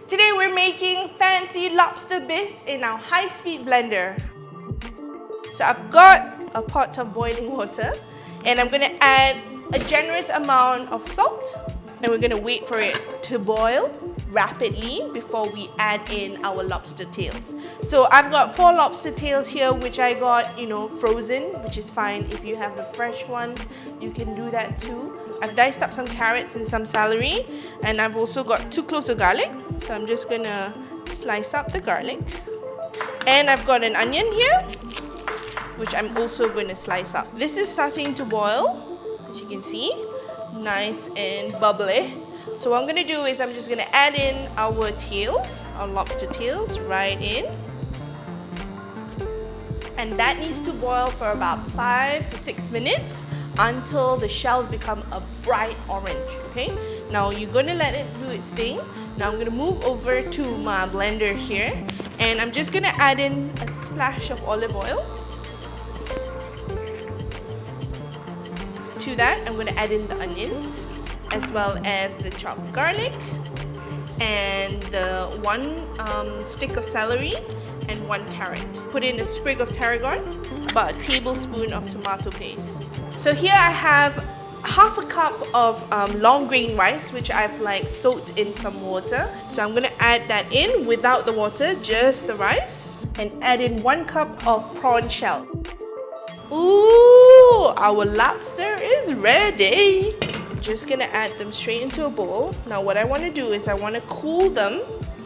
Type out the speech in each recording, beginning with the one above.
Today we're making fancy lobster bisque in our high-speed blender. So I've got a pot of boiling water and I'm gonna add a generous amount of salt and we're gonna wait for it to boil rapidly before we add in our lobster tails. So I've got 4 lobster tails here which I got, frozen, which is fine. If you have the fresh ones, you can do that too. I've diced up some carrots and some celery, and I've also got 2 cloves of garlic. So I'm just gonna slice up the garlic. And I've got an onion here, which I'm also going to slice up. This is starting to boil, as you can see, nice and bubbly. So what I'm going to do is I'm just going to add in our tails, our lobster tails, right in. And that needs to boil for about 5 to 6 minutes until the shells become a bright orange, okay? Now you're going to let it do its thing. Now I'm going to move over to my blender here and I'm just going to add in a splash of olive oil. To that, I'm going to add in the onions as well as the chopped garlic and the 1 stick of celery and 1 carrot. Put in a sprig of tarragon, about a tablespoon of tomato paste. So here I have half a cup of long grain rice which I've soaked in some water. So I'm going to add that in without the water, just the rice, and add in 1 cup of prawn shells. Ooh, our lobster is ready. Just gonna add them straight into a bowl. Now what I want to do is I want to cool them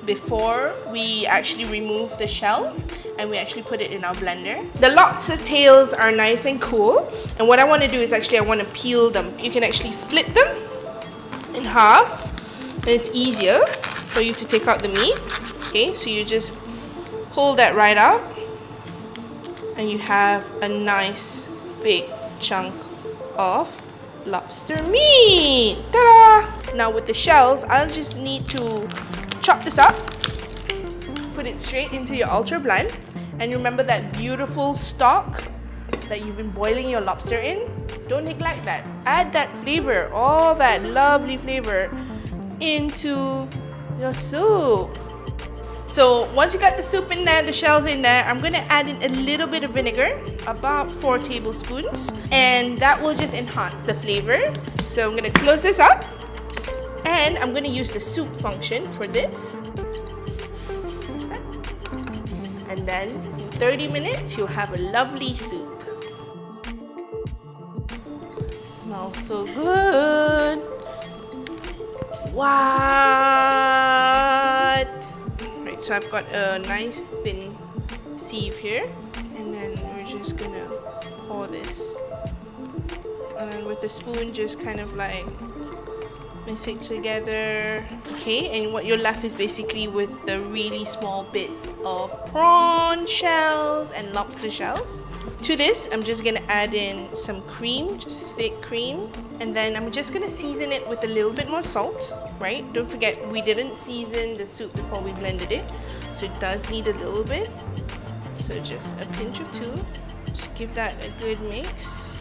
before we actually remove the shells and we actually put it in our blender. The lobster tails are nice and cool, and what I want to do is I want to peel them. You can actually split them in half and it's easier for you to take out the meat. Okay, so you just pull that right out and you have a nice big chunk of lobster meat. Ta-da! Now with the shells, I'll just need to chop this up, put it straight into your ultra blend, and remember that beautiful stock that you've been boiling your lobster in. Don't neglect that. Add that flavor, all that lovely flavor, into your soup. So once you got the soup in there, the shells in there, I'm going to add in a little bit of vinegar, about 4 tablespoons, and that will just enhance the flavor. So I'm going to close this up, and I'm going to use the soup function for this. And then in 30 minutes, you'll have a lovely soup. Smells so good. What? So I've got a nice thin sieve here, and then we're just gonna pour this, and then with the spoon just kind of mix it together. Okay, and what you're left is basically with the really small bits of prawn shells and lobster shells. To this, I'm just gonna add in some cream, just thick cream, and then I'm just gonna season it with a little bit more salt, right? Don't forget, we didn't season the soup before we blended it, so it does need a little bit. So just a pinch of 2, just give that a good mix.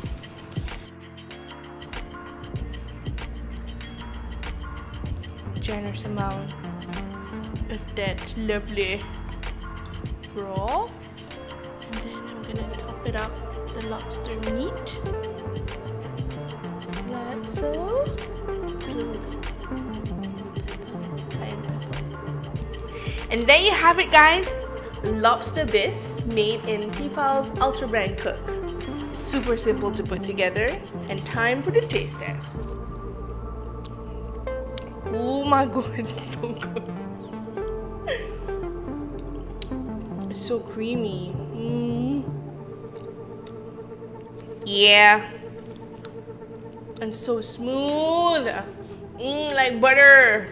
Generous amount of that lovely broth, and then I'm gonna top it up the lobster meat like so. And there you have it, guys. Lobster bisque made in Tefal's Ultra Brand Cook. Super simple to put together, and time for the taste test. Oh my god, it's so good. It's so creamy. Yeah. And so smooth. Like butter.